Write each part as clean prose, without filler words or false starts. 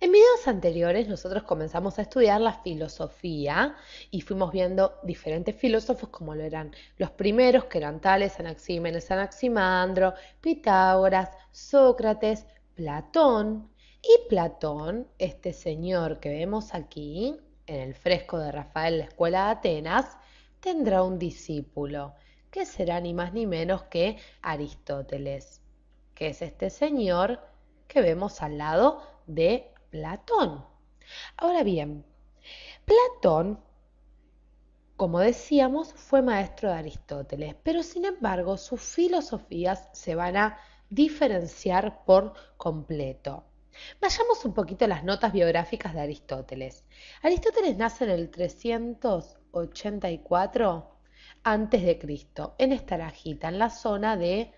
En videos anteriores nosotros comenzamos a estudiar la filosofía y fuimos viendo diferentes filósofos como lo eran los primeros, que eran Tales, Anaxímenes, Anaximandro, Pitágoras, Sócrates, Platón. Y Platón, este señor que vemos aquí en el fresco de Rafael, la Escuela de Atenas, tendrá un discípulo, que será ni más ni menos que Aristóteles, que es este señor que vemos al lado de Platón. Ahora bien, Platón, como decíamos, fue maestro de Aristóteles, pero sin embargo sus filosofías se van a diferenciar por completo. Vayamos un poquito a las notas biográficas de Aristóteles. Aristóteles nace en el 384 antes de Cristo, en Estaragita, en la zona de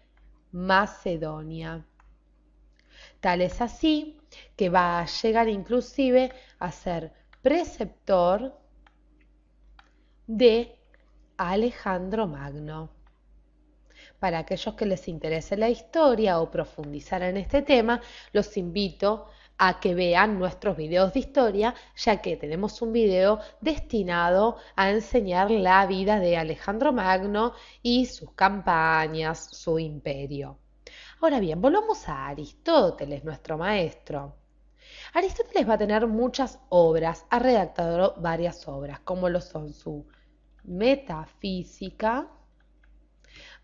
Macedonia. Tal es así que va a llegar inclusive a ser preceptor de Alejandro Magno. Para aquellos que les interese la historia o profundizar en este tema, los invito a que vean nuestros videos de historia, ya que tenemos un video destinado a enseñar la vida de Alejandro Magno y sus campañas, su imperio. Ahora bien, volvamos a Aristóteles, nuestro maestro. Aristóteles va a tener muchas obras, ha redactado varias obras, como lo son su Metafísica,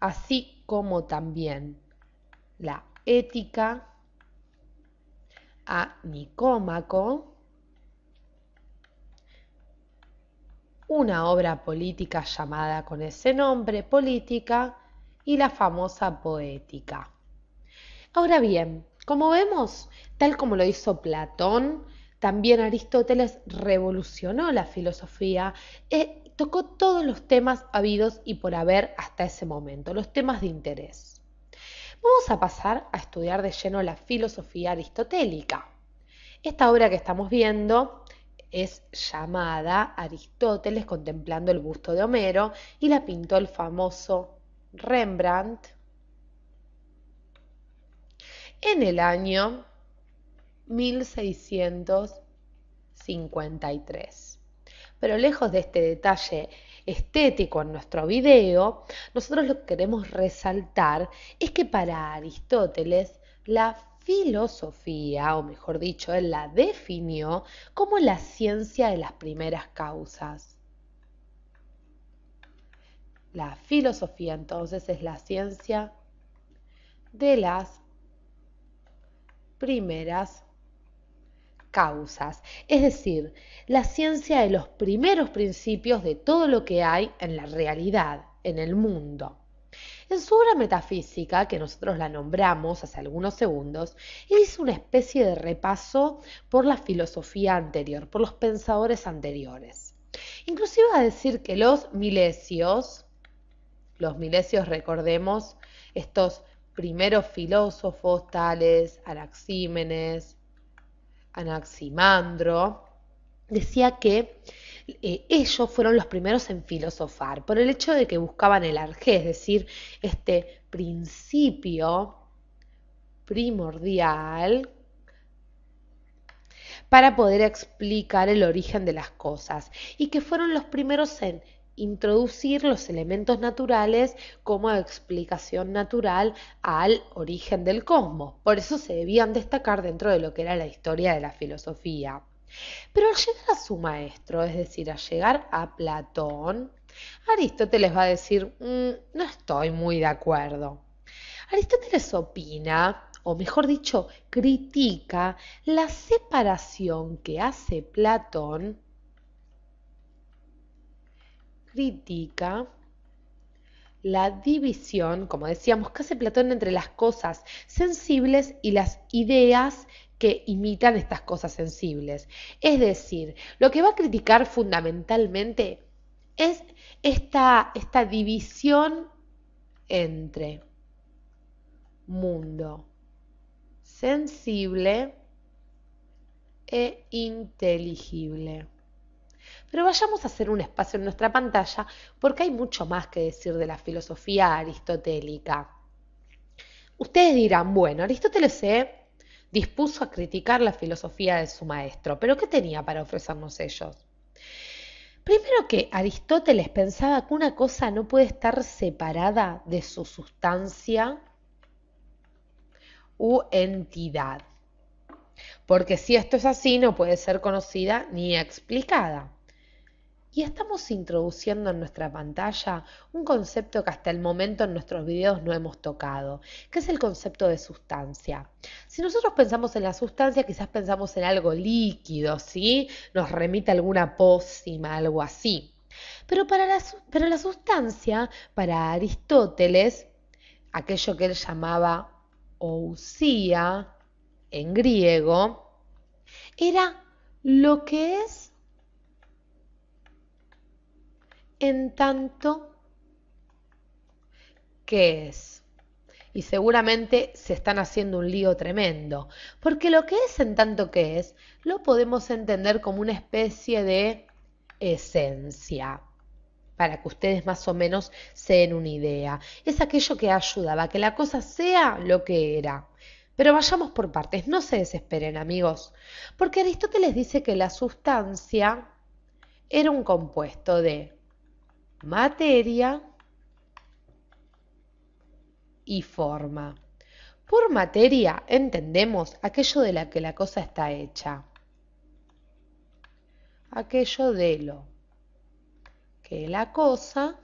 así como también la Ética a Nicómaco, una obra política llamada con ese nombre, Política, y la famosa Poética. Ahora bien, como vemos, tal como lo hizo Platón, también Aristóteles revolucionó la filosofía e tocó todos los temas habidos y por haber hasta ese momento, los temas de interés. Vamos a pasar a estudiar de lleno la filosofía aristotélica. Esta obra que estamos viendo es llamada Aristóteles contemplando el busto de Homero y la pintó el famoso Rembrandt en el año 1653. Pero lejos de este detalle estético en nuestro video, nosotros lo que queremos resaltar es que para Aristóteles la filosofía, o mejor dicho, él la definió como la ciencia de las primeras causas. La filosofía entonces es la ciencia de las primeras causas, es decir, la ciencia de los primeros principios de todo lo que hay en la realidad, en el mundo. En su obra metafísica, que nosotros la nombramos hace algunos segundos, él hizo una especie de repaso por la filosofía anterior, por los pensadores anteriores. Inclusive va a decir que los milesios recordemos, estos primeros filósofos tales Anaxímenes, Anaximandro, decía que ellos fueron los primeros en filosofar por el hecho de que buscaban el arjé, es decir, este principio primordial para poder explicar el origen de las cosas y que fueron los primeros en introducir los elementos naturales como explicación natural al origen del cosmos. Por eso se debían destacar dentro de lo que era la historia de la filosofía. Pero al llegar a su maestro, es decir, al llegar a Platón, Aristóteles va a decir, no estoy muy de acuerdo. Aristóteles opina, o mejor dicho, critica la separación que hace Platón, critica la división, como decíamos, que hace Platón entre las cosas sensibles y las ideas que imitan estas cosas sensibles. Es decir, lo que va a criticar fundamentalmente es esta división entre mundo sensible e inteligible. Pero vayamos a hacer un espacio en nuestra pantalla porque hay mucho más que decir de la filosofía aristotélica. Ustedes dirán, bueno, Aristóteles se dispuso a criticar la filosofía de su maestro. ¿Pero qué tenía para ofrecernos ellos? Primero que Aristóteles pensaba que una cosa no puede estar separada de su sustancia u entidad, porque si esto es así no puede ser conocida ni explicada. Y estamos introduciendo en nuestra pantalla un concepto que hasta el momento en nuestros videos no hemos tocado, que es el concepto de sustancia. Si nosotros pensamos en la sustancia, quizás pensamos en algo líquido, ¿sí? Nos remite a alguna pócima, algo así. Pero la sustancia, para Aristóteles, aquello que él llamaba ousia en griego, era lo que es en tanto que es. Y seguramente se están haciendo un lío tremendo, porque lo que es en tanto que es, lo podemos entender como una especie de esencia, para que ustedes más o menos se den una idea. Es aquello que ayudaba a que la cosa sea lo que era. Pero vayamos por partes, no se desesperen amigos, porque Aristóteles dice que la sustancia era un compuesto de materia y forma. Por materia entendemos aquello de la que la cosa está hecha, aquello de lo que la cosa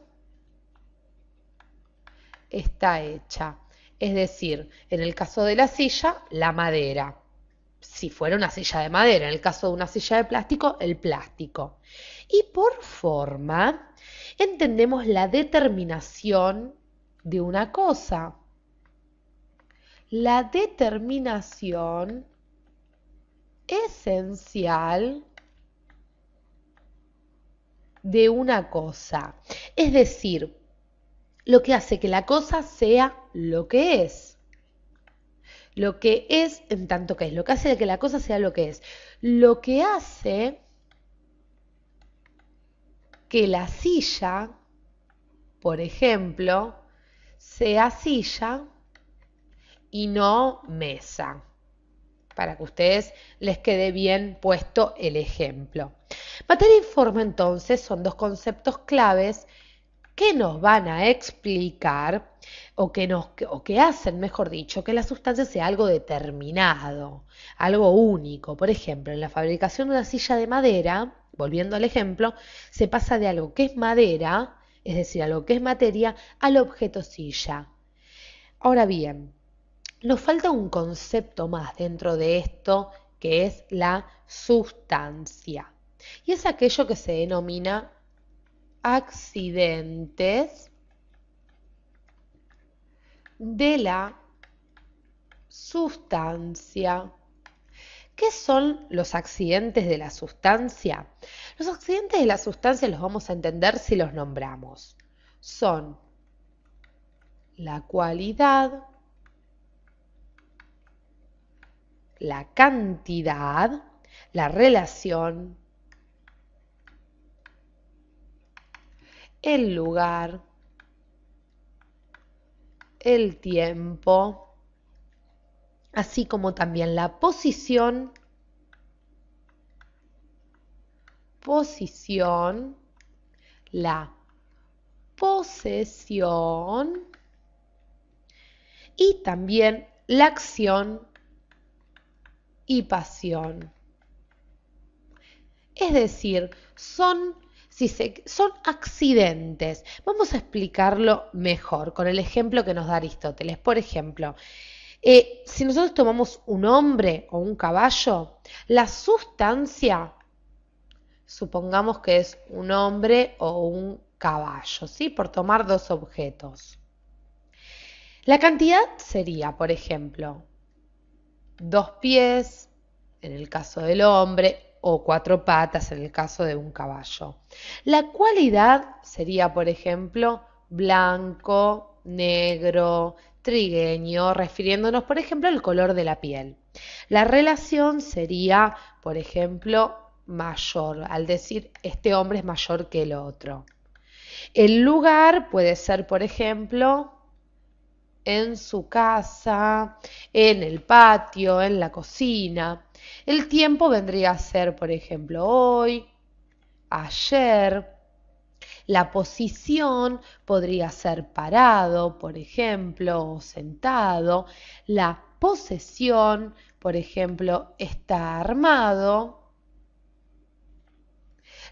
está hecha. Es decir, en el caso de la silla, la madera. Si fuera una silla de madera, en el caso de una silla de plástico, el plástico. Y por forma, entendemos la determinación de una cosa. La determinación esencial de una cosa. Es decir, lo que hace que la cosa sea lo que es. Lo que es en tanto que es. Lo que hace que la cosa sea lo que es. Lo que hace que la silla, por ejemplo, sea silla y no mesa. Para que a ustedes les quede bien puesto el ejemplo. Materia y forma entonces son dos conceptos claves que nos van a explicar o que hacen, mejor dicho, que la sustancia sea algo determinado, algo único. Por ejemplo, en la fabricación de una silla de madera, volviendo al ejemplo, se pasa de algo que es madera, es decir, algo que es materia, al objeto silla. Ahora bien, nos falta un concepto más dentro de esto que es la sustancia. Y es aquello que se denomina accidentes de la sustancia. ¿Qué son los accidentes de la sustancia? Los accidentes de la sustancia los vamos a entender si los nombramos. Son la cualidad, la cantidad, la relación, el lugar, el tiempo, así como también la posición, la posesión y también la acción y pasión. Es decir, son accidentes. Vamos a explicarlo mejor con el ejemplo que nos da Aristóteles. Por ejemplo, si nosotros tomamos un hombre o un caballo, la sustancia, supongamos que es un hombre o un caballo, ¿sí? Por tomar dos objetos. La cantidad sería, por ejemplo, 2 pies en el caso del hombre o 4 patas en el caso de un caballo. La cualidad sería, por ejemplo, blanco, negro, trigueño, refiriéndonos, por ejemplo, al color de la piel. La relación sería, por ejemplo, mayor, al decir este hombre es mayor que el otro. El lugar puede ser, por ejemplo, en su casa, en el patio, en la cocina. El tiempo vendría a ser, por ejemplo, hoy, ayer. La posición podría ser parado, por ejemplo, o sentado. La posesión, por ejemplo, está armado.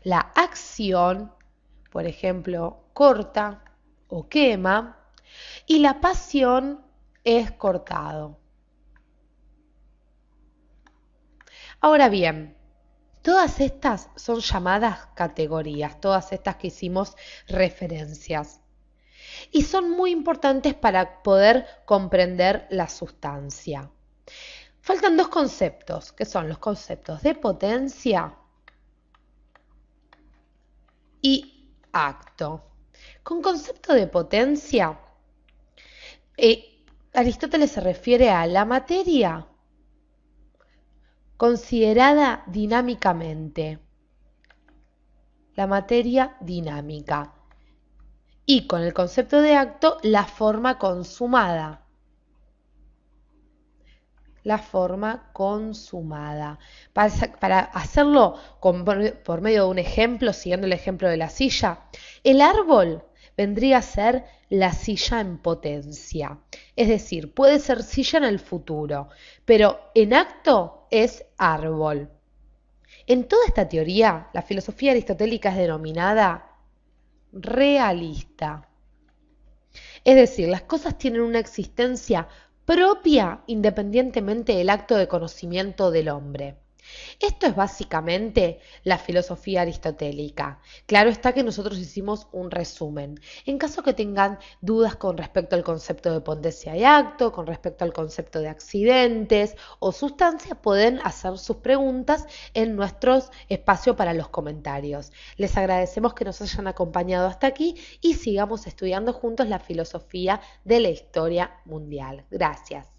La acción, por ejemplo, corta o quema. Y la pasión es cortado. Ahora bien, todas estas son llamadas categorías, todas estas que hicimos referencias. Y son muy importantes para poder comprender la sustancia. Faltan dos conceptos, que son los conceptos de potencia y acto. Con concepto de potencia, Aristóteles se refiere a la materia considerada dinámicamente, la materia dinámica. Y con el concepto de acto, la forma consumada. La forma consumada. Para hacerlo por medio de un ejemplo, siguiendo el ejemplo de la silla, el árbol vendría a ser la silla en potencia. Es decir, puede ser silla en el futuro, pero en acto es árbol. En toda esta teoría, la filosofía aristotélica es denominada realista. Es decir, las cosas tienen una existencia propia independientemente del acto de conocimiento del hombre. Esto es básicamente la filosofía aristotélica. Claro está que nosotros hicimos un resumen. En caso que tengan dudas con respecto al concepto de potencia y acto, con respecto al concepto de accidentes o sustancias, pueden hacer sus preguntas en nuestro espacio para los comentarios. Les agradecemos que nos hayan acompañado hasta aquí y sigamos estudiando juntos la filosofía de la historia mundial. Gracias.